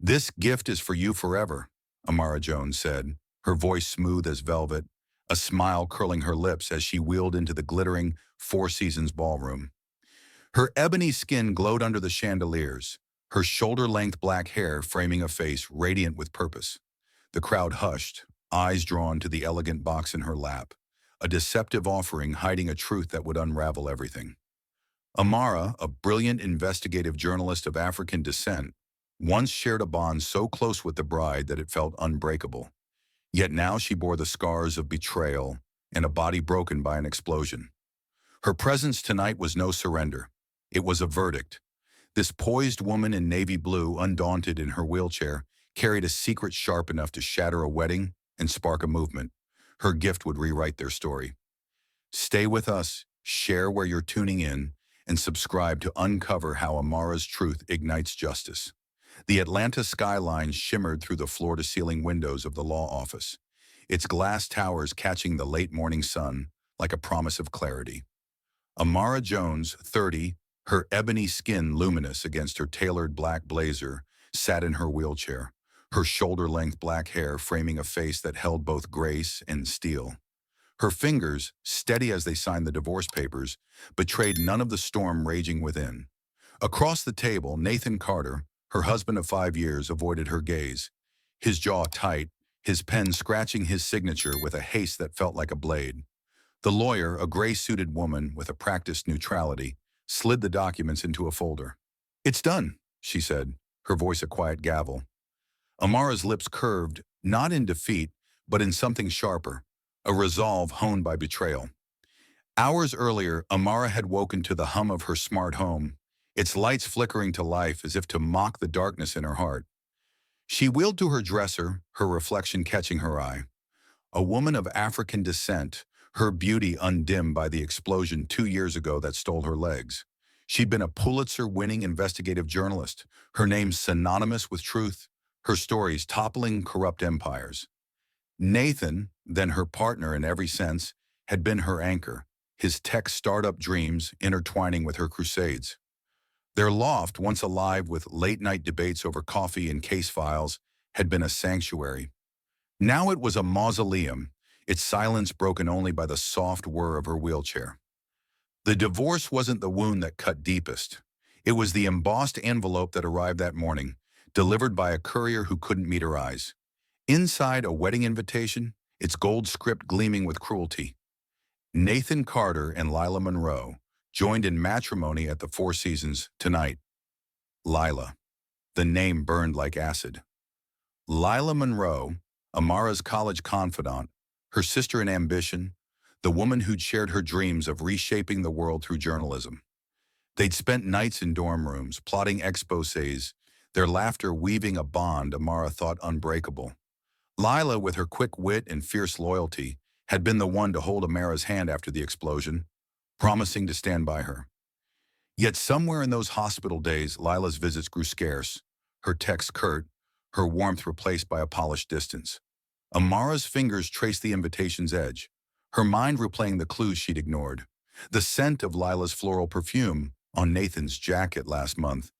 "This gift is for you forever," Amara Jones said, her voice smooth as velvet, a smile curling her lips as she wheeled into the glittering Four Seasons ballroom. Her ebony skin glowed under the chandeliers, her shoulder-length black hair framing a face radiant with purpose. The crowd hushed, eyes drawn to the elegant box in her lap, a deceptive offering hiding a truth that would unravel everything. Amara, a brilliant investigative journalist of African descent, once shared a bond so close with the bride that it felt unbreakable. Yet now she bore the scars of betrayal and a body broken by an explosion. Her presence tonight was no surrender. It was a verdict. This poised woman in navy blue, undaunted in her wheelchair, carried a secret sharp enough to shatter a wedding and spark a movement. Her gift would rewrite their story. Stay with us, share where you're tuning in, and subscribe to uncover how Amara's truth ignites justice. The Atlanta skyline shimmered through the floor-to-ceiling windows of the law office, its glass towers catching the late morning sun like a promise of clarity. Amara Jones, 30, her ebony skin luminous against her tailored black blazer, sat in her wheelchair, her shoulder-length black hair framing a face that held both grace and steel. Her fingers, steady as they signed the divorce papers, betrayed none of the storm raging within. Across the table, Nathan Carter, her husband of 5 years, avoided her gaze, his jaw tight, his pen scratching his signature with a haste that felt like a blade. The lawyer, a gray-suited woman with a practiced neutrality, slid the documents into a folder. "It's done," she said, her voice a quiet gavel. Amara's lips curved, not in defeat, but in something sharper, a resolve honed by betrayal. Hours earlier, Amara had woken to the hum of her smart home, its lights flickering to life as if to mock the darkness in her heart. She wheeled to her dresser, her reflection catching her eye. A woman of African descent, her beauty undimmed by the explosion 2 years ago that stole her legs. She'd been a Pulitzer-winning investigative journalist, her name synonymous with truth, her stories toppling corrupt empires. Nathan, then her partner in every sense, had been her anchor, his tech startup dreams intertwining with her crusades. Their loft, once alive with late-night debates over coffee and case files, had been a sanctuary. Now it was a mausoleum, its silence broken only by the soft whir of her wheelchair. The divorce wasn't the wound that cut deepest. It was the embossed envelope that arrived that morning, delivered by a courier who couldn't meet her eyes. Inside, a wedding invitation, its gold script gleaming with cruelty. Nathan Carter and Lila Monroe, joined in matrimony at the Four Seasons tonight. Lila. The name burned like acid. Lila Monroe, Amara's college confidant, her sister in ambition, the woman who'd shared her dreams of reshaping the world through journalism. They'd spent nights in dorm rooms, plotting exposés, their laughter weaving a bond Amara thought unbreakable. Lila, with her quick wit and fierce loyalty, had been the one to hold Amara's hand after the explosion, promising to stand by her. Yet somewhere in those hospital days, Lila's visits grew scarce, her texts curt, her warmth replaced by a polished distance. Amara's fingers traced the invitation's edge, her mind replaying the clues she'd ignored. The scent of Lila's floral perfume on Nathan's jacket last month,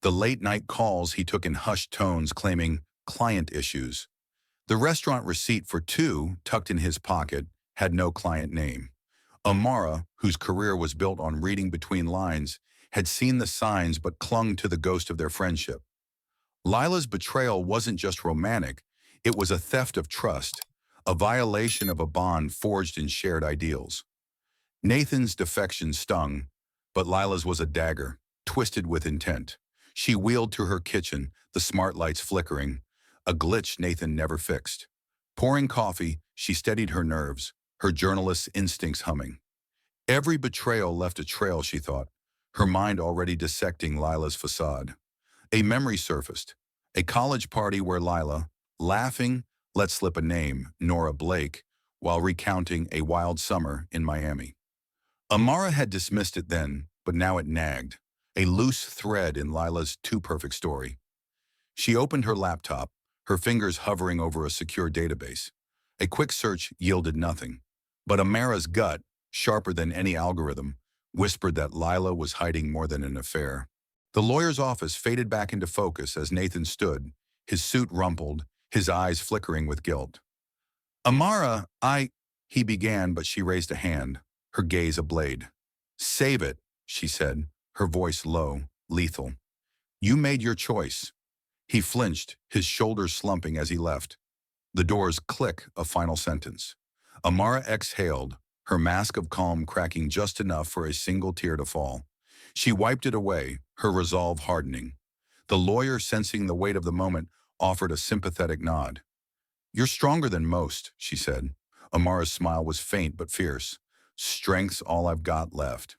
the late-night calls he took in hushed tones claiming client issues. The restaurant receipt for two, tucked in his pocket, had no client name. Amara, whose career was built on reading between lines, had seen the signs but clung to the ghost of their friendship. Lila's betrayal wasn't just romantic, it was a theft of trust, a violation of a bond forged in shared ideals. Nathan's defection stung, but Lila's was a dagger, twisted with intent. She wheeled to her kitchen, the smart lights flickering, a glitch Nathan never fixed. Pouring coffee, she steadied her nerves, her journalist's instincts humming. Every betrayal left a trail, she thought, her mind already dissecting Lila's facade. A memory surfaced, a college party where Lila, laughing, let slip a name, Nora Blake, while recounting a wild summer in Miami. Amara had dismissed it then, but now it nagged, a loose thread in Lila's too-perfect story. She opened her laptop, her fingers hovering over a secure database. A quick search yielded nothing, but Amara's gut, sharper than any algorithm, whispered that Lila was hiding more than an affair. The lawyer's office faded back into focus as Nathan stood, his suit rumpled, his eyes flickering with guilt. Amara, he began, but she raised a hand, her gaze ablade. Save it, she said, her voice low, lethal. You made your choice. He flinched, his shoulders slumping as he left. The doors click, a final sentence. Amara exhaled, her mask of calm cracking just enough for a single tear to fall. She wiped it away, her resolve hardening. The lawyer, sensing the weight of the moment, offered a sympathetic nod. You're stronger than most, she said. Amara's smile was faint but fierce. Strength's all I've got left.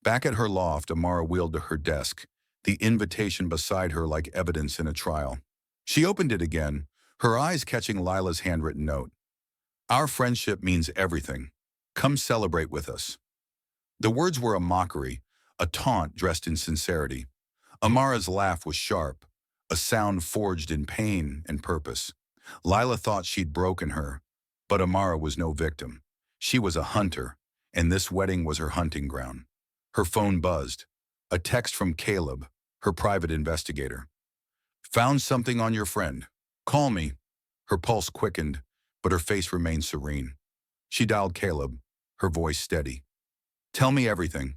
Back at her loft, Amara wheeled to her desk, the invitation beside her like evidence in a trial. She opened it again, her eyes catching Lila's handwritten note. Our friendship means everything. Come celebrate with us. The words were a mockery, a taunt dressed in sincerity. Amara's laugh was sharp, a sound forged in pain and purpose. Lila thought she'd broken her, but Amara was no victim. She was a hunter, and this wedding was her hunting ground. Her phone buzzed. A text from Caleb, her private investigator. Found something on your friend. Call me. Her pulse quickened, but her face remained serene. She dialed Caleb, her voice steady. Tell me everything.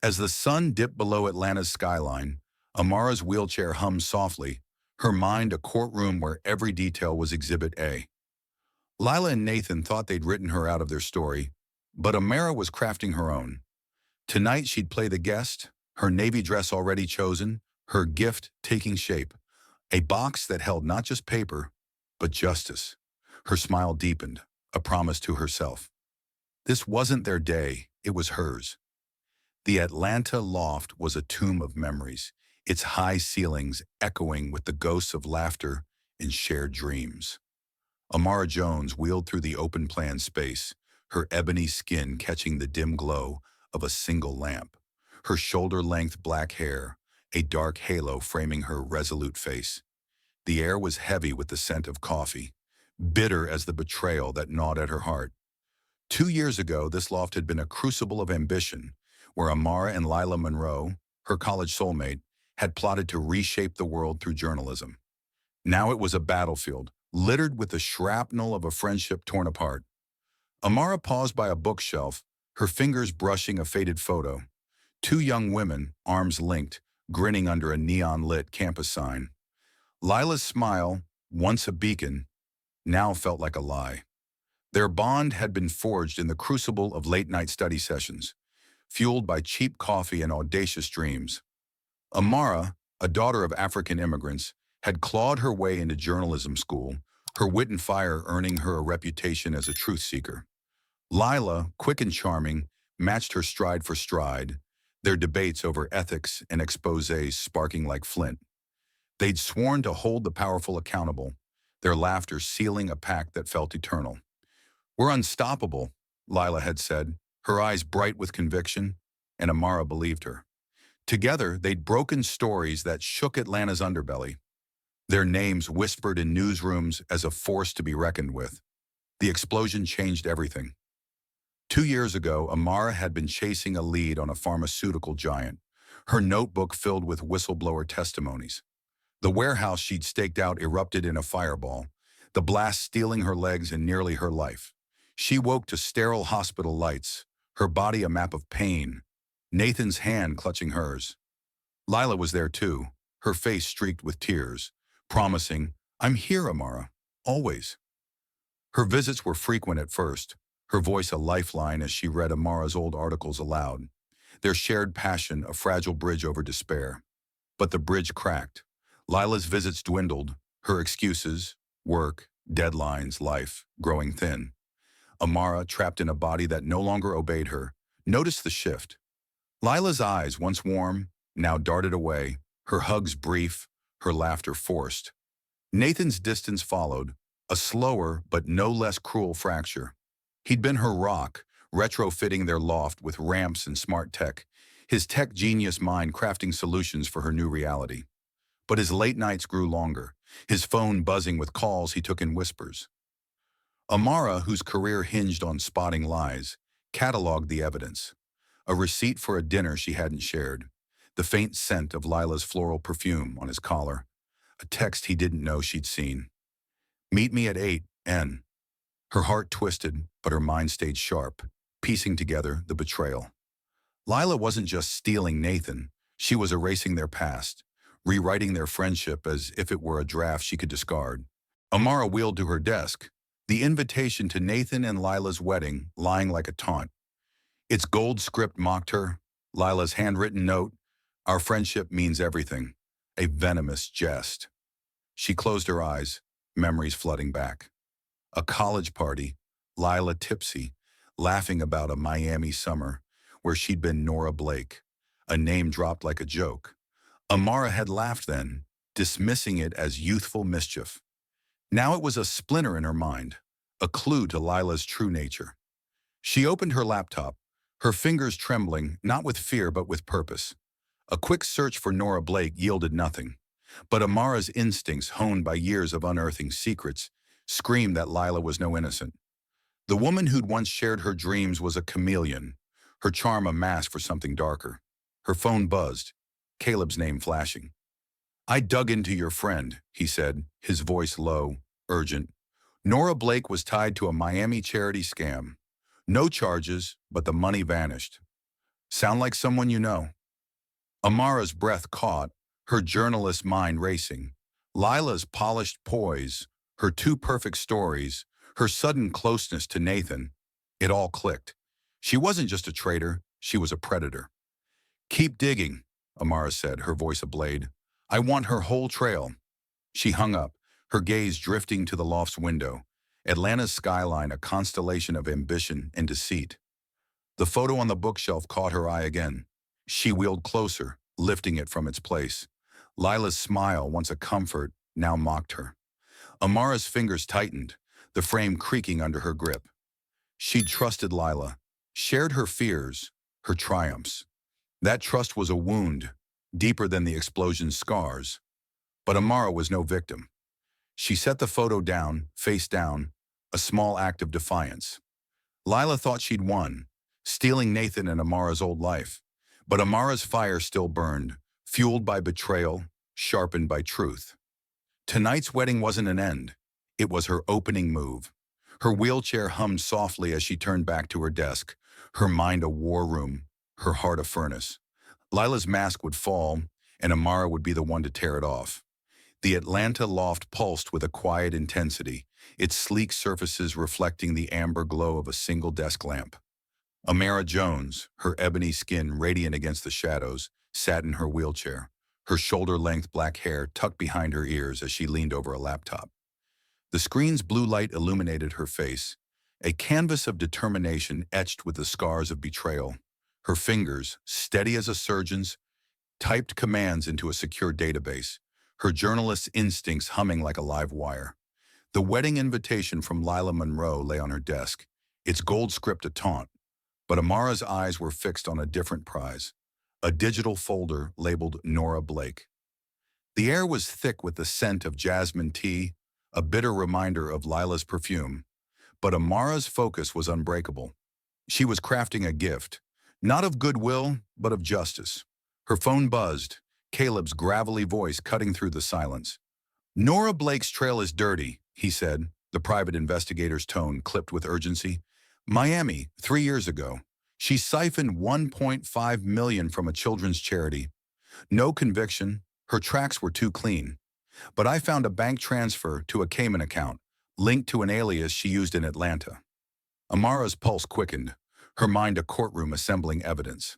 As the sun dipped below Atlanta's skyline, Amara's wheelchair hummed softly, her mind a courtroom where every detail was Exhibit A. Lila and Nathan thought they'd written her out of their story, but Amara was crafting her own. Tonight she'd play the guest, her navy dress already chosen, her gift taking shape. A box that held not just paper, but justice. Her smile deepened, a promise to herself. This wasn't their day, it was hers. The Atlanta loft was a tomb of memories, its high ceilings echoing with the ghosts of laughter and shared dreams. Amara Jones wheeled through the open-plan space, her ebony skin catching the dim glow of a single lamp, her shoulder-length black hair, a dark halo framing her resolute face. The air was heavy with the scent of coffee, bitter as the betrayal that gnawed at her heart. 2 years ago, this loft had been a crucible of ambition, where Amara and Lila Monroe, her college soulmate, had plotted to reshape the world through journalism. Now it was a battlefield, littered with the shrapnel of a friendship torn apart. Amara paused by a bookshelf, her fingers brushing a faded photo. 2 young women, arms linked, grinning under a neon-lit campus sign. Lila's smile, once a beacon, now felt like a lie. Their bond had been forged in the crucible of late-night study sessions, fueled by cheap coffee and audacious dreams. Amara, a daughter of African immigrants, had clawed her way into journalism school, her wit and fire earning her a reputation as a truth seeker. Lila, quick and charming, matched her stride for stride, their debates over ethics and exposés sparking like flint. They'd sworn to hold the powerful accountable, their laughter sealing a pact that felt eternal. We're unstoppable, Lila had said, her eyes bright with conviction, and Amara believed her. Together, they'd broken stories that shook Atlanta's underbelly, their names whispered in newsrooms as a force to be reckoned with. The explosion changed everything. 2 years ago, Amara had been chasing a lead on a pharmaceutical giant, her notebook filled with whistleblower testimonies. The warehouse she'd staked out erupted in a fireball, the blast stealing her legs and nearly her life. She woke to sterile hospital lights, her body a map of pain, Nathan's hand clutching hers. Lila was there too, her face streaked with tears, promising, I'm here, Amara, always. Her visits were frequent at first, her voice a lifeline as she read Amara's old articles aloud, their shared passion a fragile bridge over despair. But the bridge cracked. Lila's visits dwindled, her excuses, work, deadlines, life, growing thin. Amara, trapped in a body that no longer obeyed her, noticed the shift. Lila's eyes, once warm, now darted away, her hugs brief, her laughter forced. Nathan's distance followed, a slower but no less cruel fracture. He'd been her rock, retrofitting their loft with ramps and smart tech, his tech genius mind crafting solutions for her new reality. But his late nights grew longer, his phone buzzing with calls he took in whispers. Amara, whose career hinged on spotting lies, cataloged the evidence. A receipt for a dinner she hadn't shared, the faint scent of Lila's floral perfume on his collar, a text he didn't know she'd seen. Meet me at 8 N. Her heart twisted, but her mind stayed sharp, piecing together the betrayal. Lila wasn't just stealing Nathan, she was erasing their past, rewriting their friendship as if it were a draft she could discard. Amara wheeled to her desk, the invitation to Nathan and Lila's wedding lying like a taunt. Its gold script mocked her, Lila's handwritten note, "Our friendship means everything," a venomous jest. She closed her eyes, memories flooding back. A college party, Lila tipsy, laughing about a Miami summer where she'd been Nora Blake, a name dropped like a joke. Amara had laughed then, dismissing it as youthful mischief. Now it was a splinter in her mind, a clue to Lila's true nature. She opened her laptop, her fingers trembling, not with fear but with purpose. A quick search for Nora Blake yielded nothing, but Amara's instincts, honed by years of unearthing secrets, screamed that Lila was no innocent. The woman who'd once shared her dreams was a chameleon, her charm a mask for something darker. Her phone buzzed, Caleb's name flashing. "I dug into your friend," he said, his voice low, urgent. Nora Blake was tied to a Miami charity scam. No charges, but the money vanished. "Sound like someone you know?" Amara's breath caught, her journalist's mind racing. Lila's polished poise, her two perfect stories, her sudden closeness to Nathan, it all clicked. She wasn't just a traitor, she was a predator. "Keep digging," Amara said, her voice ablade. "I want her whole trail." She hung up, her gaze drifting to the loft's window, Atlanta's skyline a constellation of ambition and deceit. The photo on the bookshelf caught her eye again. She wheeled closer, lifting it from its place. Lila's smile, once a comfort, now mocked her. Amara's fingers tightened, the frame creaking under her grip. She'd trusted Lila, shared her fears, her triumphs. That trust was a wound, deeper than the explosion's scars. But Amara was no victim. She set the photo down, face down, a small act of defiance. Lila thought she'd won, stealing Nathan and Amara's old life. But Amara's fire still burned, fueled by betrayal, sharpened by truth. Tonight's wedding wasn't an end. It was her opening move. Her wheelchair hummed softly as she turned back to her desk, her mind a war room, her heart a furnace. Lila's mask would fall, and Amara would be the one to tear it off. The Atlanta loft pulsed with a quiet intensity, its sleek surfaces reflecting the amber glow of a single desk lamp. Amara Jones, her ebony skin radiant against the shadows, sat in her wheelchair, her shoulder-length black hair tucked behind her ears as she leaned over a laptop. The screen's blue light illuminated her face, a canvas of determination etched with the scars of betrayal. Her fingers, steady as a surgeon's, typed commands into a secure database, her journalist's instincts humming like a live wire. The wedding invitation from Lila Monroe lay on her desk, its gold script a taunt, but Amara's eyes were fixed on a different prize, a digital folder labeled Nora Blake. The air was thick with the scent of jasmine tea, a bitter reminder of Lila's perfume, but Amara's focus was unbreakable. She was crafting a gift, not of goodwill, but of justice. Her phone buzzed, Caleb's gravelly voice cutting through the silence. "Nora Blake's trail is dirty," he said, the private investigator's tone clipped with urgency. "Miami, 3 years ago. She siphoned $1.5 million from a children's charity. No conviction, her tracks were too clean. But I found a bank transfer to a Cayman account, linked to an alias she used in Atlanta." Amara's pulse quickened, her mind a courtroom assembling evidence.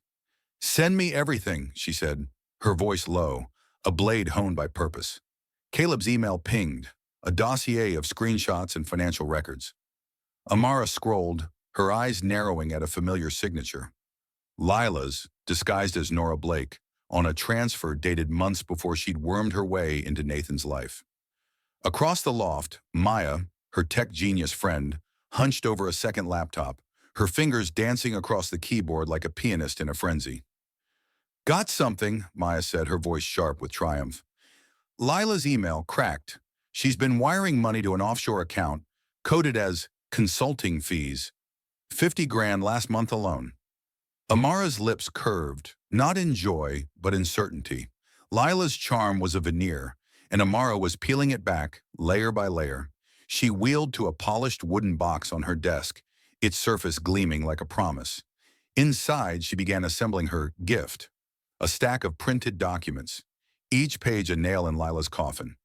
"Send me everything," she said, her voice low, a blade honed by purpose. Caleb's email pinged, a dossier of screenshots and financial records. Amara scrolled, her eyes narrowing at a familiar signature. Lila's, disguised as Nora Blake, on a transfer dated months before she'd wormed her way into Nathan's life. Across the loft, Maya, her tech genius friend, hunched over a second laptop, her fingers dancing across the keyboard like a pianist in a frenzy. "Got something," Maya said, her voice sharp with triumph. Lila's email cracked. She's been wiring money to an offshore account, coded as consulting fees. 50 grand last month alone. Amara's lips curved, not in joy, but in certainty. Lila's charm was a veneer, and Amara was peeling it back, layer by layer. She wheeled to a polished wooden box on her desk, its surface gleaming like a promise. Inside, she began assembling her gift, a stack of printed documents, each page a nail in Lila's coffin.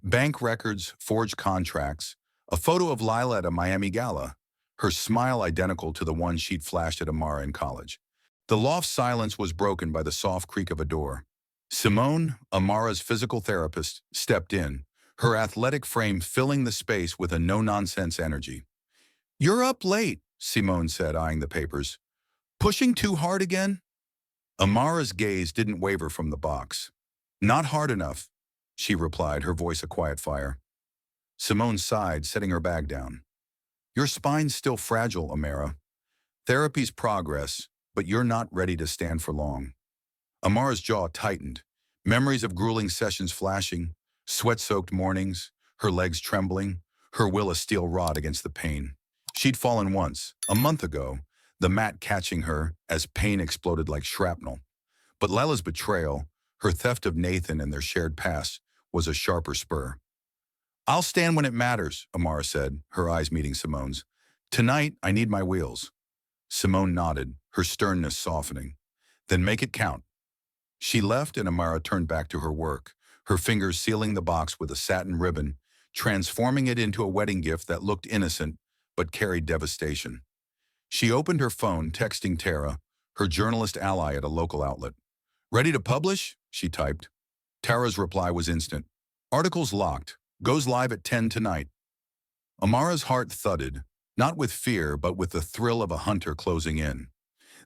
Bank records, forged contracts, a photo of Lila at a Miami gala, her smile identical to the one she'd flashed at Amara in college. The loft's silence was broken by the soft creak of a door. Simone, Amara's physical therapist, stepped in, her athletic frame filling the space with a no-nonsense energy. "You're up late," Simone said, eyeing the papers. "Pushing too hard again?" Amara's gaze didn't waver from the box. "Not hard enough," she replied, her voice a quiet fire. Simone sighed, setting her bag down. "Your spine's still fragile, Amara. Therapy's progress, but you're not ready to stand for long." Amara's jaw tightened, memories of grueling sessions flashing, sweat-soaked mornings, her legs trembling, her will a steel rod against the pain. She'd fallen once, a month ago, the mat catching her as pain exploded like shrapnel. But Lila's betrayal, her theft of Nathan and their shared past, was a sharper spur. "I'll stand when it matters," Amara said, her eyes meeting Simone's. "Tonight, I need my wheels." Simone nodded, her sternness softening. "Then make it count." She left and Amara turned back to her work, her fingers sealing the box with a satin ribbon, transforming it into a wedding gift that looked innocent but carried devastation. She opened her phone, texting Tara, her journalist ally at a local outlet. "Ready to publish?" she typed. Tara's reply was instant. "Article's locked. Goes live at 10 tonight." Amara's heart thudded, not with fear but with the thrill of a hunter closing in.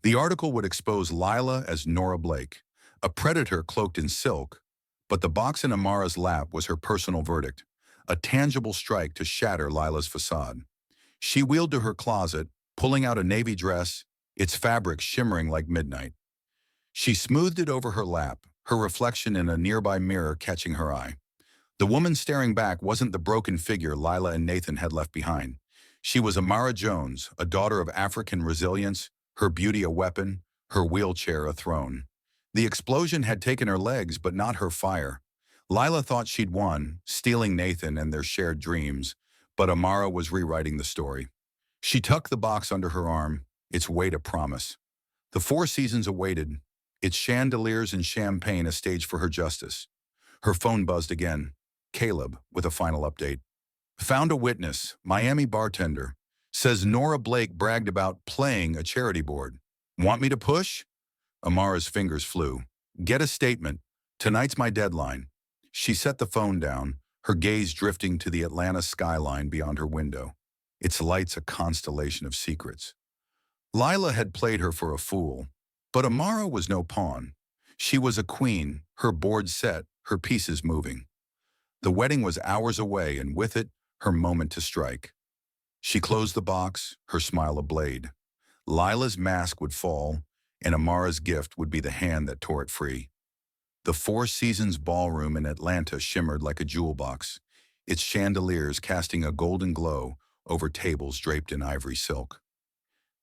The article would expose Lila as Nora Blake, a predator cloaked in silk, but the box in Amara's lap was her personal verdict, a tangible strike to shatter Lila's facade. She wheeled to her closet, pulling out a navy dress, its fabric shimmering like midnight. She smoothed it over her lap, her reflection in a nearby mirror catching her eye. The woman staring back wasn't the broken figure Lila and Nathan had left behind. She was Amara Jones, a daughter of African resilience, her beauty a weapon, her wheelchair a throne. The explosion had taken her legs, but not her fire. Lila thought she'd won, stealing Nathan and their shared dreams, but Amara was rewriting the story. She tucked the box under her arm, its weight a promise. The Four Seasons awaited, its chandeliers and champagne a stage for her justice. Her phone buzzed again. Caleb, with a final update. "Found a witness, Miami bartender. Says Nora Blake bragged about playing a charity board. Want me to push?" Amara's fingers flew. "Get a statement. Tonight's my deadline." She set the phone down, her gaze drifting to the Atlanta skyline beyond her window, its lights a constellation of secrets. Lila had played her for a fool, but Amara was no pawn. She was a queen, her board set, her pieces moving. The wedding was hours away, and with it, her moment to strike. She closed the box, her smile a blade. Lila's mask would fall, and Amara's gift would be the hand that tore it free. The Four Seasons ballroom in Atlanta shimmered like a jewel box, its chandeliers casting a golden glow over tables draped in ivory silk.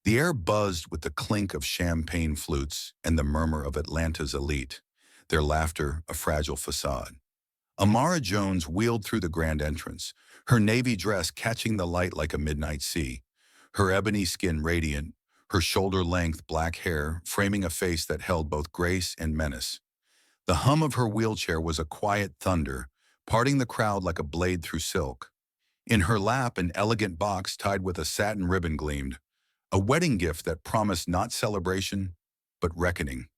The air buzzed with the clink of champagne flutes and the murmur of Atlanta's elite, their laughter a fragile facade. Amara Jones wheeled through the grand entrance, her navy dress catching the light like a midnight sea, her ebony skin radiant, her shoulder-length black hair framing a face that held both grace and menace. The hum of her wheelchair was a quiet thunder, parting the crowd like a blade through silk. In her lap, an elegant box tied with a satin ribbon gleamed, a wedding gift that promised not celebration, but reckoning.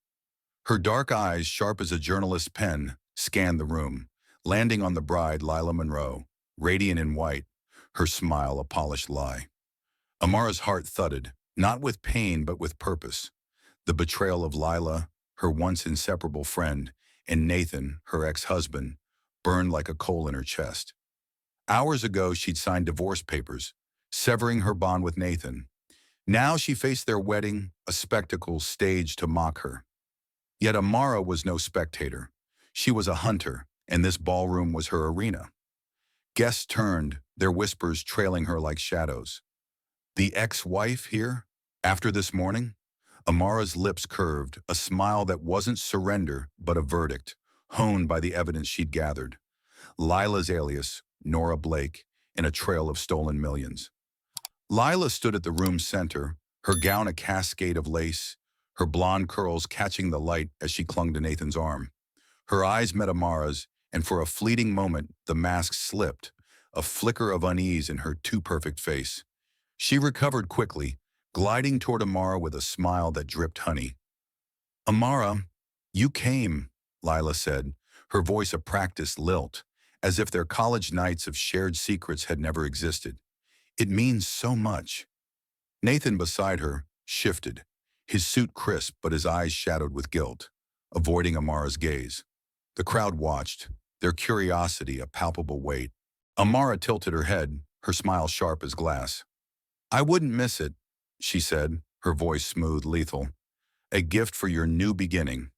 Her dark eyes, sharp as a journalist's pen, scanned the room, landing on the bride, Lila Monroe, radiant in white, her smile a polished lie. Amara's heart thudded, not with pain but with purpose. The betrayal of Lila, her once inseparable friend, and Nathan, her ex-husband, burned like a coal in her chest. Hours ago, she'd signed divorce papers, severing her bond with Nathan. Now she faced their wedding, a spectacle staged to mock her. Yet Amara was no spectator. She was a hunter, and this ballroom was her arena. Guests turned, their whispers trailing her like shadows. "The ex-wife here? After this morning?" Amara's lips curved, a smile that wasn't surrender but a verdict, honed by the evidence she'd gathered. Lila's alias, Nora Blake, in a trail of stolen millions. Lila stood at the room's center, her gown a cascade of lace, her blonde curls catching the light as she clung to Nathan's arm. Her eyes met Amara's, and for a fleeting moment, the mask slipped, a flicker of unease in her too-perfect face. She recovered quickly, gliding toward Amara with a smile that dripped honey. "Amara, you came," Lila said, her voice a practiced lilt, as if their college nights of shared secrets had never existed. "It means so much." Nathan beside her shifted, his suit crisp but his eyes shadowed with guilt, avoiding Amara's gaze. The crowd watched, their curiosity a palpable weight. Amara tilted her head, her smile sharp as glass. "I wouldn't miss it," she said, her voice smooth, lethal. "A gift for your new beginning."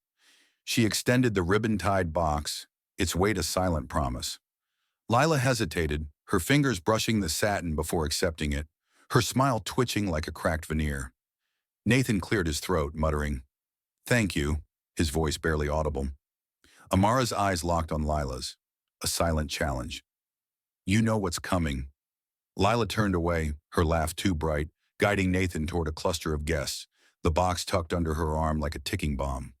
She extended the ribbon-tied box, its weight a silent promise. Lila hesitated, her fingers brushing the satin before accepting it, her smile twitching like a cracked veneer. Nathan cleared his throat, muttering, "Thank you," his voice barely audible. Amara's eyes locked on Lila's, a silent challenge. "You know what's coming." Lila turned away, her laugh too bright, guiding Nathan toward a cluster of guests, the box tucked under her arm like a ticking bomb.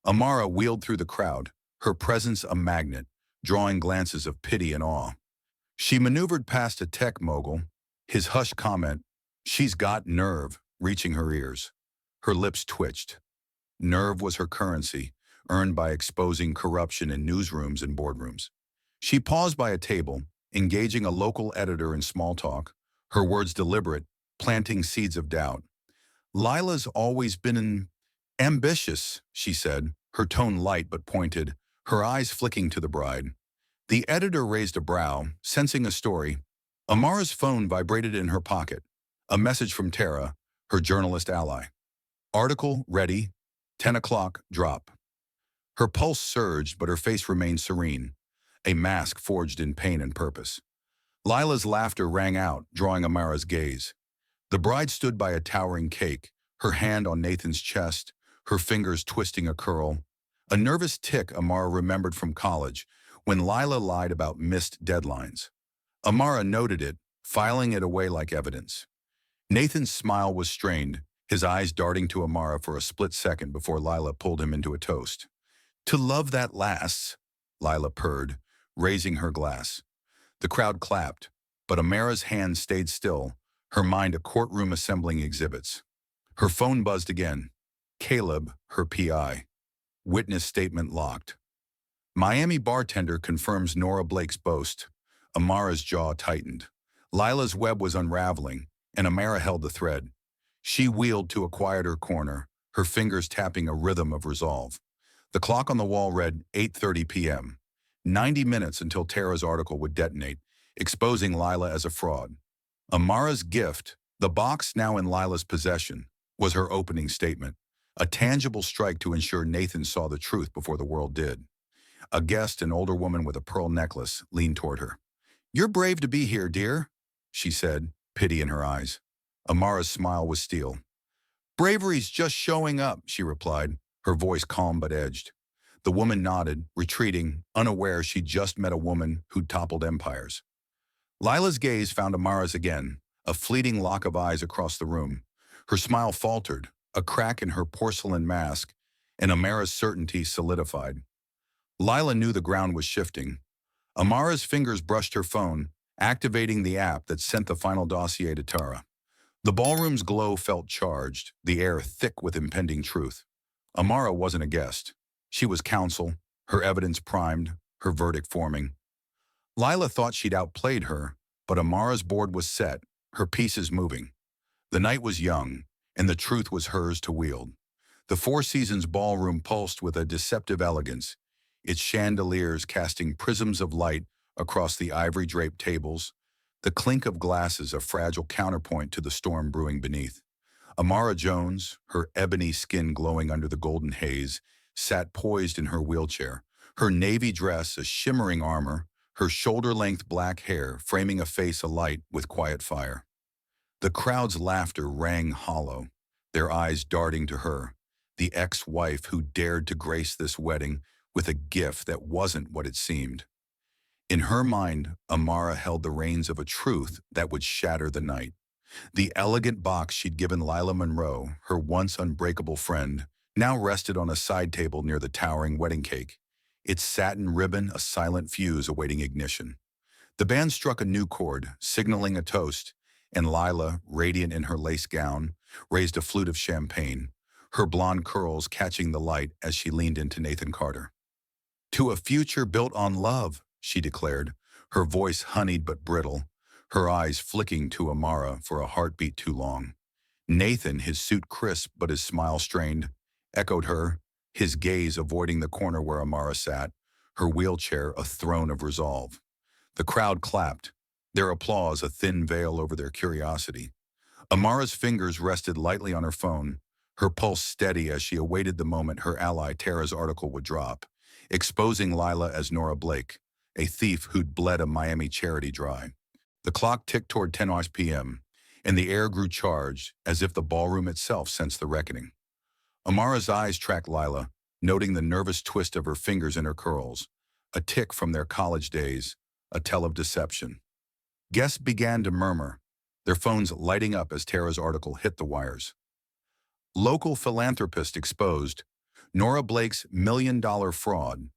Amara wheeled through the crowd, her presence a magnet, drawing glances of pity and awe. She maneuvered past a tech mogul, his hushed comment, "She's got nerve," reaching her ears. Her lips twitched. Nerve was her currency, earned by exposing corruption in newsrooms and boardrooms. She paused by a table, engaging a local editor in small talk, her words deliberate, planting seeds of doubt. "Lila's always been ambitious," she said, her tone light but pointed, her eyes flicking to the bride. The editor raised a brow, sensing a story. Amara's phone vibrated in her pocket. A message from Tara, her journalist ally. "Article ready. 10 o'clock, drop." Her pulse surged, but her face remained serene, a mask forged in pain and purpose. Lila's laughter rang out, drawing Amara's gaze. The bride stood by a towering cake, her hand on Nathan's chest, her fingers twisting a curl. A nervous tick Amara remembered from college, when Lila lied about missed deadlines. Amara noted it, filing it away like evidence. Nathan's smile was strained, his eyes darting to Amara for a split second before Lila pulled him into a toast. "To love that lasts," Lila purred, raising her glass. The crowd clapped, but Amara's hand stayed still, her mind a courtroom assembling exhibits. Her phone buzzed again. Caleb, her PI. Witness statement locked. Miami bartender confirms Nora Blake's boast. Amara's jaw tightened. Lila's web was unraveling, and Amara held the thread. She wheeled to a quieter corner, her fingers tapping a rhythm of resolve. The clock on the wall read 8:30 p.m. 90 minutes until Tara's article would detonate, exposing Lila as a fraud. Amara's gift, the box now in Lila's possession, was her opening statement, a tangible strike to ensure Nathan saw the truth before the world did. A guest, an older woman with a pearl necklace, leaned toward her. "You're brave to be here, dear," she said, pity in her eyes. Amara's smile was steel. "Bravery's just showing up," she replied, her voice calm but edged. The woman nodded, retreating, unaware she'd just met a woman who'd toppled empires. Lila's gaze found Amara's again, a fleeting lock of eyes across the room. Her smile faltered, a crack in her porcelain mask, and Amara's certainty solidified. Lila knew the ground was shifting. Amara's fingers brushed her phone, activating the app that sent the final dossier to Tara. The ballroom's glow felt charged, the air thick with impending truth. Amara wasn't a guest. She was counsel, her evidence primed, her verdict forming. Lila thought she'd outplayed her, but Amara's board was set, her pieces moving. The night was young, and the truth was hers to wield. The Four Seasons ballroom pulsed with a deceptive elegance, its chandeliers casting prisms of light across the ivory-draped tables, the clink of glasses a fragile counterpoint to the storm brewing beneath. Amara Jones, her ebony skin glowing under the golden haze, sat poised in her wheelchair, her navy dress a shimmering armor, her shoulder-length black hair framing a face alight with quiet fire. The crowd's laughter rang hollow, their eyes darting to her, the ex-wife who dared to grace this wedding with a gift that wasn't what it seemed. In her mind, Amara held the reins of a truth that would shatter the night. The elegant box she'd given Lila Monroe, her once unbreakable friend, now rested on a side table near the towering wedding cake, its satin ribbon a silent fuse awaiting ignition. The band struck a new chord, signaling a toast, and Lila, radiant in her lace gown, raised a flute of champagne, her blonde curls catching the light as she leaned into Nathan Carter. "To a future built on love," she declared, her voice honeyed but brittle, her eyes flicking to Amara for a heartbeat too long. Nathan, his suit crisp but his smile strained, echoed her, his gaze avoiding the corner where Amara sat, her wheelchair a throne of resolve. The crowd clapped, their applause a thin veil over their curiosity. Amara's fingers rested lightly on her phone, her pulse steady as she awaited the moment her ally Tara's article would drop, exposing Lila as Nora Blake, a thief who'd bled a Miami charity dry. The clock ticked toward 10 p.m., and the air grew charged, as if the ballroom itself sensed the reckoning. Amara's eyes tracked Lila, noting the nervous twist of her fingers in her curls, a tick from their college days, a tell of deception. Guests began to murmur, their phones lighting up as Tara's article hit the wires. Local philanthropist exposed, Nora Blake's $1 million fraud.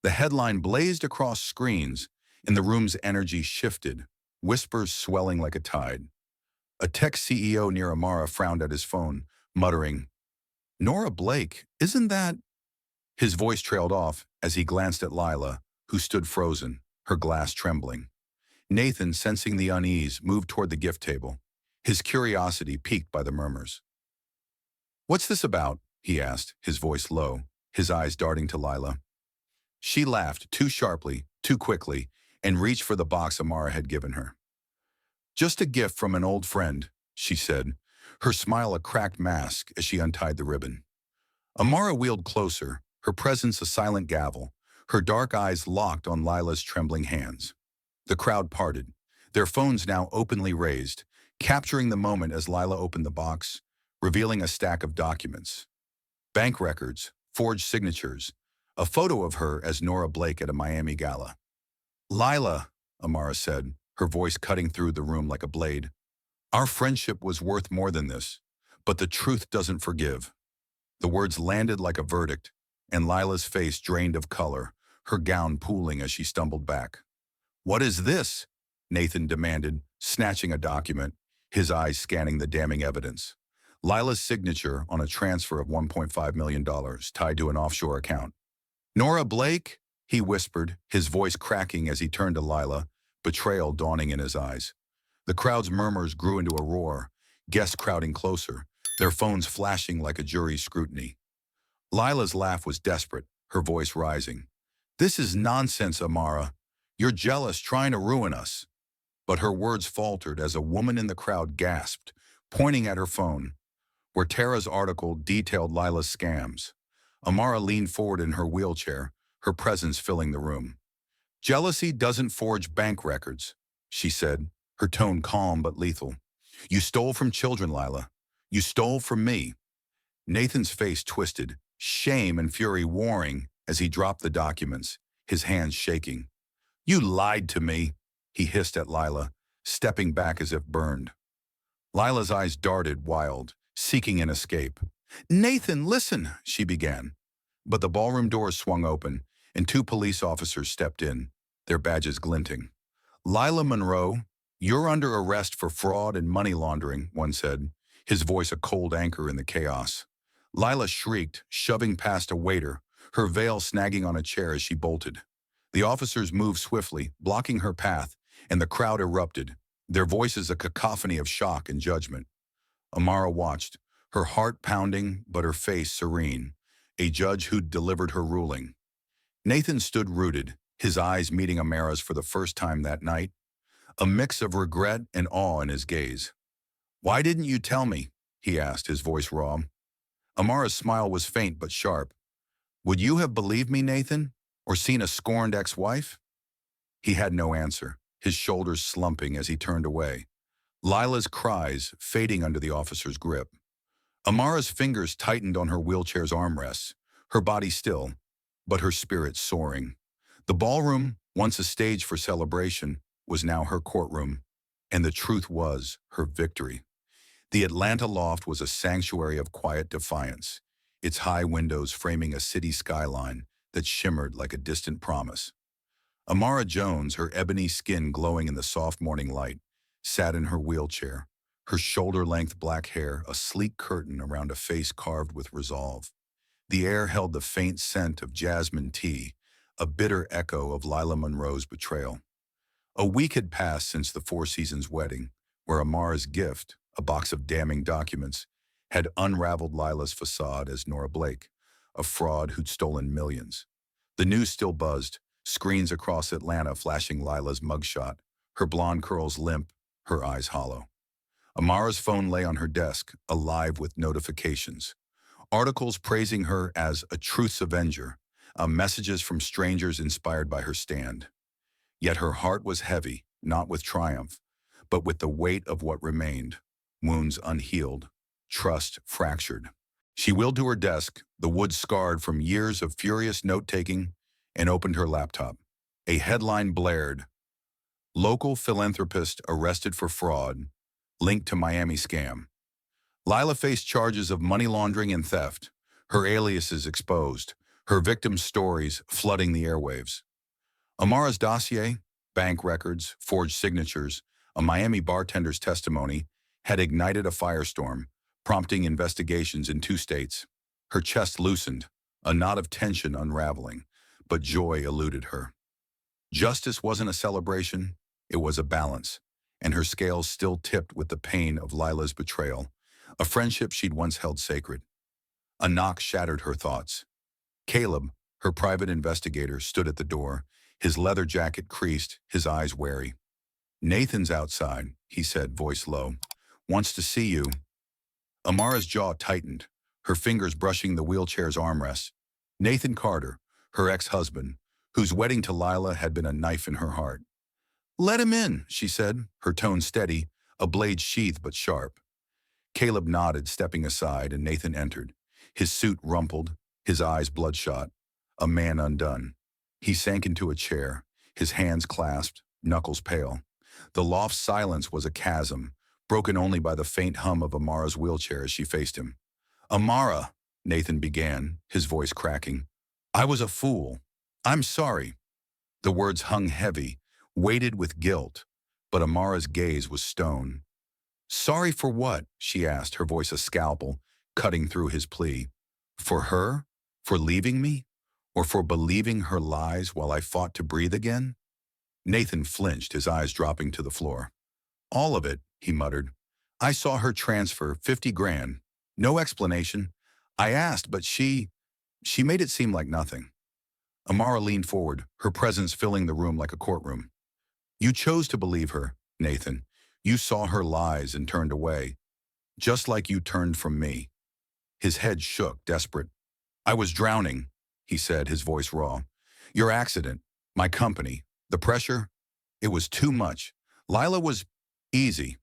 The headline blazed across screens, and the room's energy shifted, whispers swelling like a tide. A tech CEO near Amara frowned at his phone, muttering, "Nora Blake, isn't that—" His voice trailed off as he glanced at Lila, who stood frozen, her glass trembling. Nathan, sensing the unease, moved toward the gift table, his curiosity piqued by the murmurs. "What's this about?" he asked, his voice low, his eyes darting to Lila. She laughed, too sharply, too quickly, and reached for the box Amara had given her. "Just a gift from an old friend," she said, her smile a cracked mask as she untied the ribbon. Amara wheeled closer, her presence a silent gavel, her dark eyes locked on Lila's trembling hands. The crowd parted, their phones now openly raised, capturing the moment as Lila opened the box, revealing a stack of documents. Bank records, forged signatures, a photo of her as Nora Blake at a Miami gala. "Lila," Amara said, her voice cutting through the room like a blade, "our friendship was worth more than this, but the truth doesn't forgive." The words landed like a verdict, and Lila's face drained of color, her gown pooling as she stumbled back. "What is this?" Nathan demanded, snatching a document, his eyes scanning the damning evidence. Lila's signature on a transfer of $1.5 million tied to an offshore account. "Nora Blake?" he whispered, his voice cracking as he turned to Lila, betrayal dawning in his eyes. The crowd's murmurs grew into a roar, guests crowding closer, their phones flashing like a jury's scrutiny. Lila's laugh was desperate, her voice rising. "This is nonsense, Amara. You're jealous, trying to ruin us." But her words faltered as a woman in the crowd gasped, pointing at her phone, where Tara's article detailed Lila's scams. Amara leaned forward in her wheelchair, her presence filling the room. "Jealousy doesn't forge bank records," she said, her tone calm but lethal. "You stole from children, Lila. You stole from me." Nathan's face twisted, shame and fury warring as he dropped the documents, his hands shaking. "You lied to me," he hissed at Lila, stepping back as if burned. Lila's eyes darted wild, seeking an escape. "Nathan, listen," she began. But the ballroom doors swung open, and two police officers stepped in, their badges glinting. "Lila Monroe, you're under arrest for fraud and money laundering," one said, his voice a cold anchor in the chaos. Lila shrieked, shoving past a waiter, her veil snagging on a chair as she bolted. The officers moved swiftly, blocking her path, and the crowd erupted, their voices a cacophony of shock and judgment. Amara watched, her heart pounding but her face serene, a judge who'd delivered her ruling. Nathan stood rooted, his eyes meeting Amara's for the first time that night, a mix of regret and awe in his gaze. "Why didn't you tell me?" he asked, his voice raw. Amara's smile was faint but sharp. "Would you have believed me, Nathan, or seen a scorned ex-wife?" He had no answer, his shoulders slumping as he turned away, Lila's cries fading under the officer's grip. Amara's fingers tightened on her wheelchair's armrests, her body still, but her spirit soaring. The ballroom, Once a stage for celebration was now her courtroom, and the truth was her victory. The Atlanta loft was a sanctuary of quiet defiance, its high windows framing a city skyline that shimmered like a distant promise. Amara Jones, her ebony skin glowing in the soft morning light, sat in her wheelchair, her shoulder-length black hair a sleek curtain around a face carved with resolve. The air held the faint scent of jasmine tea, a bitter echo of Lila Monroe's betrayal. A week had passed since the Four Seasons wedding, where Amara's gift, a box of damning documents, had unraveled Lila's facade as Nora Blake, a fraud who'd stolen millions. The news still buzzed, screens across Atlanta flashing Lila's mugshot, her blonde curls limp, her eyes hollow. Amara's phone lay on her desk, alive with notifications. Articles praising her as a truth's avenger, messages from strangers inspired by her stand. Yet her heart was heavy, not with triumph, but with the weight of what remained, wounds unhealed, trust fractured. She wheeled to her desk, the wood scarred from years of furious note-taking, and opened her laptop. A headline blared, "Local philanthropist arrested for fraud, linked to Miami scam." Lila faced charges of money laundering and theft, her aliases exposed, her victims' stories flooding the airwaves. Amara's dossier, bank records, forged signatures, a Miami bartender's testimony, had ignited a firestorm, prompting investigations in 2 states. Her chest loosened, a knot of tension unraveling, but joy eluded her. Justice wasn't a celebration, it was a balance, and her scales still tipped with the pain of Lila's betrayal, a friendship she'd once held sacred. A knock shattered her thoughts. Caleb, her private investigator, stood at the door, his leather jacket creased, his eyes wary. "Nathan's outside," he said, voice low. "Wants to see you." Amara's jaw tightened, her fingers brushing the wheelchair's armrest. Nathan Carter, her ex-husband, whose wedding to Lila had been a knife in her heart. "Let him in," she said, her tone steady, a blade sheathed but sharp. Caleb nodded, stepping aside, and Nathan entered, his suit rumpled, his eyes bloodshot, a man undone. He sank into a chair, his hands clasped, knuckles pale. The loft's silence was a chasm, broken only by the faint hum of Amara's wheelchair as she faced him. "Amara," Nathan began, his voice cracking. "I was a fool. I'm sorry." The words hung heavy, weighted with guilt, but Amara's gaze was stone. "Sorry for what?" she asked, her voice a scalpel, cutting through his plea. "For her? For leaving me? Or for believing her lies while I fought to breathe again?" Nathan flinched, his eyes dropping to the floor. "All of it," he muttered. "I saw her transfer 50 grand. No explanation. I asked, but she made it seem like nothing." Amara leaned forward, her presence filling the room like a courtroom. "You chose to believe her, Nathan. You saw her lies and turned away, just like you turned from me." His head shook, desperate. "I was drowning," he said, his voice raw. "Your accident, my company, the pressure, it was too much. Lila was easy."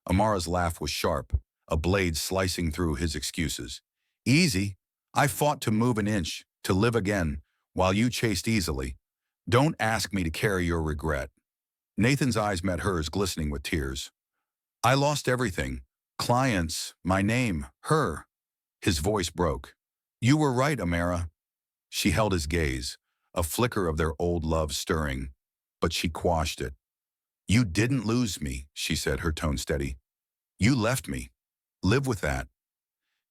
Amara's laugh was sharp, a blade slicing through his excuses. "Easy? I fought to move an inch, to live again, while you chased easily. Don't ask me to carry your regret." Nathan's eyes met hers, glistening with tears. "I lost everything. Clients, my name, her." His voice broke. "You were right, Amara." She held his gaze, a flicker of their old love stirring, but she quashed it. "You didn't lose me," she said, her tone steady. "You left me. Live with that."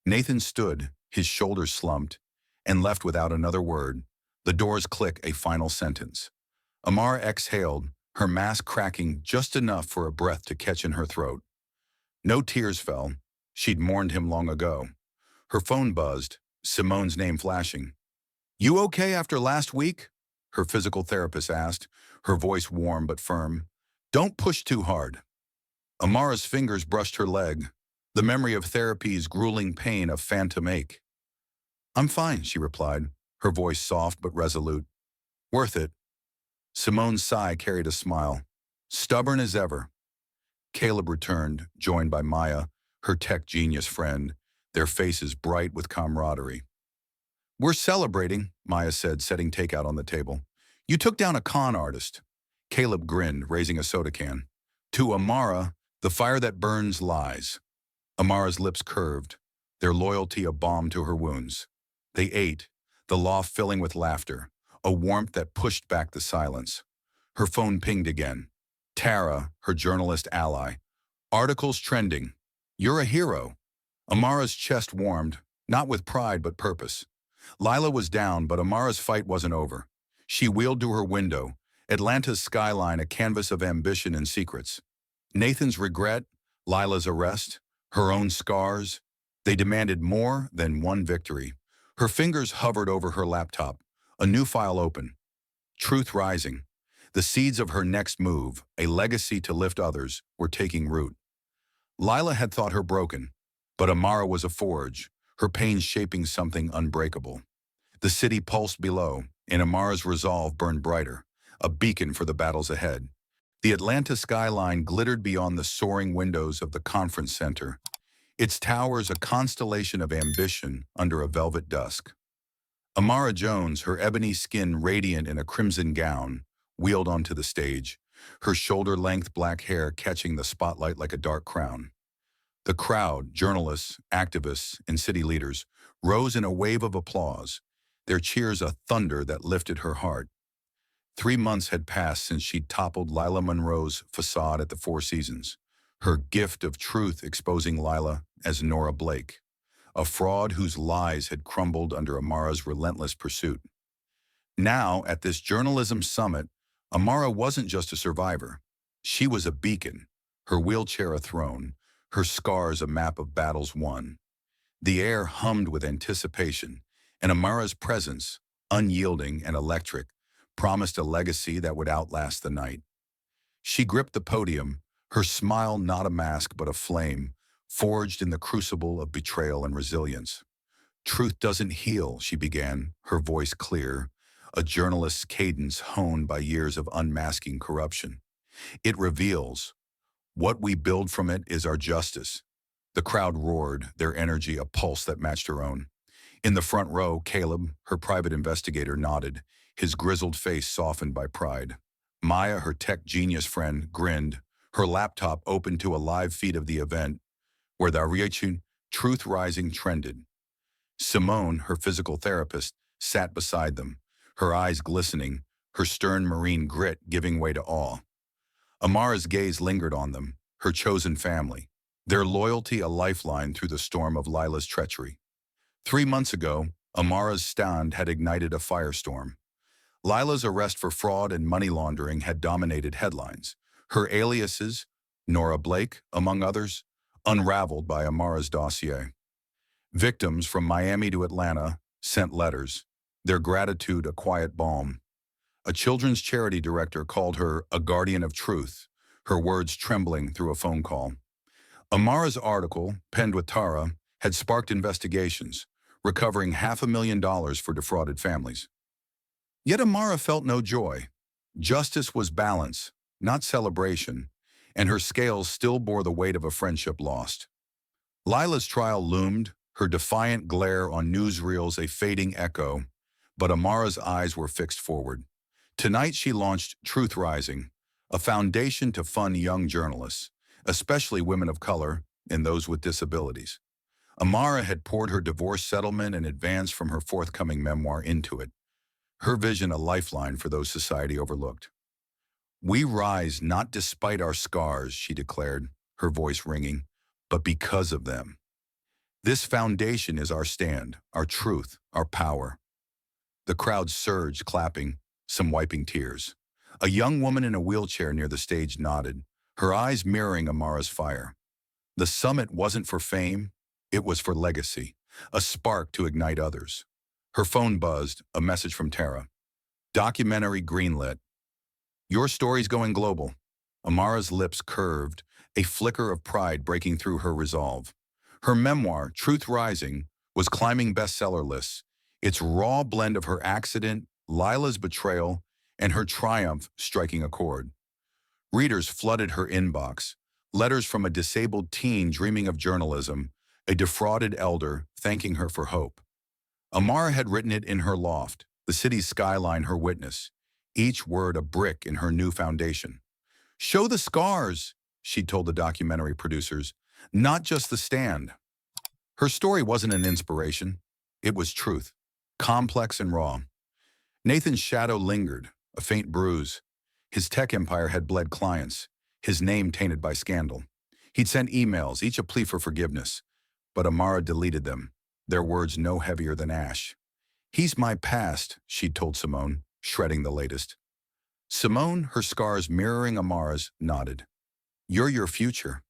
Nathan stood, his shoulders slumped, and left without another word, the doors click a final sentence. Amara exhaled, her mask cracking just enough for a breath to catch in her throat. No tears fell. She'd mourned him long ago. Her phone buzzed, Simone's name flashing. "You okay after last week?" her physical therapist asked, her voice warm but firm. "Don't push too hard." Amara's fingers brushed her leg, the memory of therapy's grueling pain a phantom ache. "I'm fine," she replied, her voice soft but resolute. "Worth it." Simone's sigh carried a smile. "Stubborn as ever." Caleb returned, joined by Maya, her tech genius friend, their faces bright with camaraderie. "We're celebrating," Maya said, setting takeout on the table. You took down a con artist. Caleb grinned, raising a soda can. To Amara, the fire that burns lies. Amara's lips curved, their loyalty a balm to her wounds. They ate, the loft filling with laughter, a warmth that pushed back the silence. Her phone pinged again. Tara, her journalist ally. Articles trending. You're a hero. Amara's chest warmed, not with pride but purpose. Lila was down, but Amara's fight wasn't over. She wheeled to her window, Atlanta's skyline a canvas of ambition and secrets. Nathan's regret, Lila's arrest, her own scars, they demanded more than one victory. Her fingers hovered over her laptop, a new file open. Truth rising. The seeds of her next move, a legacy to lift others, were taking root. Lila had thought her broken, but Amara was a forge, her pain shaping something unbreakable. The city pulsed below, and Amara's resolve burned brighter, a beacon for the battles ahead. The Atlanta skyline glittered beyond the soaring windows of the conference center, its towers a constellation of ambition under a velvet dusk. Amara Jones, her ebony skin radiant in a crimson gown, wheeled onto the stage, her shoulder-length black hair catching the spotlight like a dark crown. The crowd, journalists, activists, and city leaders, rose in a wave of applause, their cheers a thunder that lifted her heart. 3 months had passed since she'd toppled Lila Monroe's facade at the Four Seasons, her gift of truth exposing Lila as Nora Blake, a fraud whose lies had crumbled under Amara's relentless pursuit. Now, at this journalism summit, Amara wasn't just a survivor. She was a beacon, her wheelchair a throne, her scars a map of battles won. The air hummed with anticipation, and Amara's presence, unyielding and electric, promised a legacy that would outlast the night. She gripped the podium, her smile not a mask but a flame, forged in the crucible of betrayal and resilience. Truth doesn't heal, she began, her voice clear, a journalist's cadence honed by years of unmasking corruption. It reveals. What we build from it is our justice. The crowd roared, their energy a pulse that matched her own. In the front row, Caleb, her private investigator, nodded, his grizzled face softened by pride. Maya, her tech genius friend, grinned, her laptop open to a live feed of the event, where the reaction Truth Rising trended. Simone, her physical therapist, sat beside them, her eyes glistening, her stern marine grit giving way to awe. Amara's gaze lingered on them, her chosen family, their loyalty a lifeline through the storm of Lila's treachery. 3 months ago, Amara's stand had ignited a firestorm. Lila's arrest for fraud and money laundering had dominated headlines, her aliases, Nora Blake, among others, unraveled by Amara's dossier. Victims from Miami to Atlanta sent letters, their gratitude a quiet balm. A children's charity director called her a guardian of truth, her words trembling through a phone call. Amara's article, penned with Tara, had sparked investigations, recovering $500,000 for defrauded families. Yet Amara felt no joy. Justice was balance, not celebration, and her scales still bore the weight of a friendship lost. Lila's trial loomed, her defiant glare on newsreels a fading echo, but Amara's eyes were fixed forward. Tonight she launched Truth Rising, a foundation to fund young journalists, especially women of color and those with disabilities. Amara had poured her divorce settlement and advance from her forthcoming memoir into it, her vision a lifeline for those society overlooked. We rise not despite our scars, she declared, her voice ringing, but because of them. This foundation is our stand, our truth, our power. The crowd surged, clapping, some wiping tears. A young woman in a wheelchair near the stage nodded, her eyes mirroring Amara's fire. The summit wasn't for fame, it was for legacy, a spark to ignite others. Her phone buzzed, a message from Tara. Documentary greenlit. Your story's going global. Amara's lips curved, a flicker of pride breaking through her resolve. Her memoir, Truth Rising, was climbing bestseller lists, its raw blend of her accident, Lila's betrayal, and her triumph striking a chord. Readers flooded her inbox, letters from a disabled teen dreaming of journalism, a defrauded elder thanking her for hope. Amara had written it in her loft, the city's skyline her witness. each word a brick in her new foundation. "Show the scars," she told the documentary producers, "not just the stand." Her story wasn't an inspiration. It was truth, complex and raw. Nathan's shadow lingered, a faint bruise. His tech empire had bled clients, his name tainted by scandal. He'd sent emails, each a plea for forgiveness, but Amara deleted them, their words no heavier than ash. "He's my past," she'd told Simone, shredding the latest. Simone, her scars mirroring Amara's, nodded. "You're your future."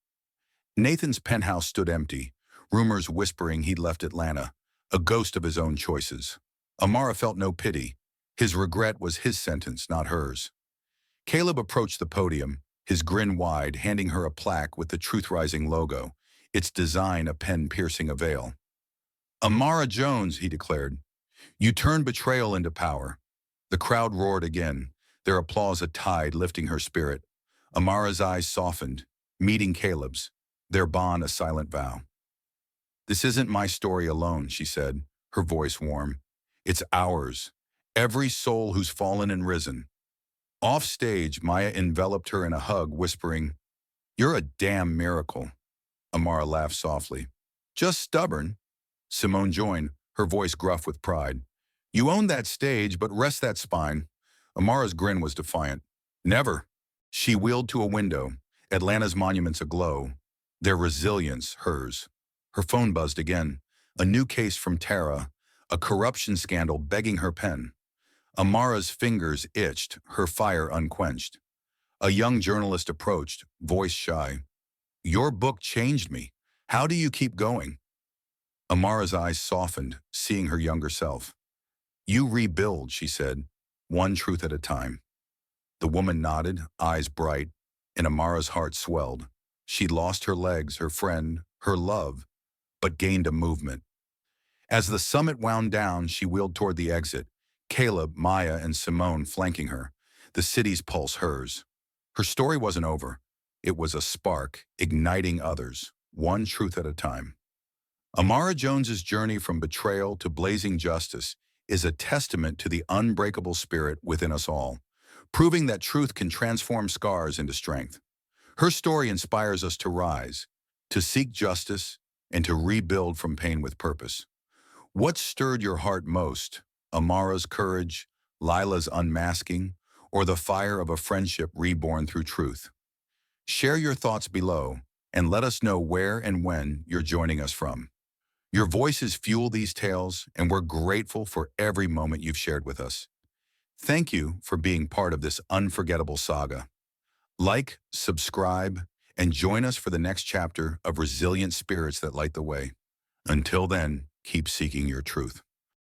Nathan's penthouse stood empty, rumors whispering he'd left Atlanta, a ghost of his own choices. Amara felt no pity. His regret was his sentence, not hers. Caleb approached the podium, his grin wide, handing her a plaque with the Truth Rising logo, its design a pen piercing a veil. "Amara Jones," he declared, "you turned betrayal into power." The crowd roared again, their applause a tide lifting her spirit. Amara's eyes softened, meeting Caleb's, their bond a silent vow. "This isn't my story alone," she said, her voice warm. "It's ours. Every soul who's fallen and risen." Off stage, Maya enveloped her in a hug, whispering, "You're a damn miracle." Amara laughed softly. "Just stubborn." Simone joined, her voice gruff with pride. "You own that stage, but rest that spine." Amara's grin was defiant. "Never." She wheeled to a window, Atlanta's monuments aglow, their resilience hers. Her phone buzzed again. A new case from Tara, a corruption scandal begging her pen. Amara's fingers itched, her fire unquenched. A young journalist approached, voice shy. "Your book changed me. How do you keep going?" Amara's eyes softened, seeing her younger self. "You rebuild," she said, "one truth at a time." The woman nodded, eyes bright, and Amara's heart swelled. She'd lost her legs, her friend, her love, but gained a movement. As the summit wound down, she wheeled toward the exit, Caleb, Maya, and Simone flanking her, the city's pulse hers. Her story wasn't over. It was a spark, igniting others, one truth at a time. Amara Jones's journey from betrayal to blazing justice is a testament to the unbreakable spirit within us all, proving that truth can transform scars into strength. Her story inspires us to rise, to seek justice, and to rebuild from pain with purpose. What stirred your heart most? Amara's courage, Lila's unmasking, or the fire of a friendship reborn through truth? Share your thoughts below, and let us know where and when you're joining us from. Your voices fuel these tales, and we're grateful for every moment you've shared with us. Thank you for being part of this unforgettable saga. Like, subscribe, and join us for the next chapter of resilient spirits that light the way. Until then, keep seeking your truth.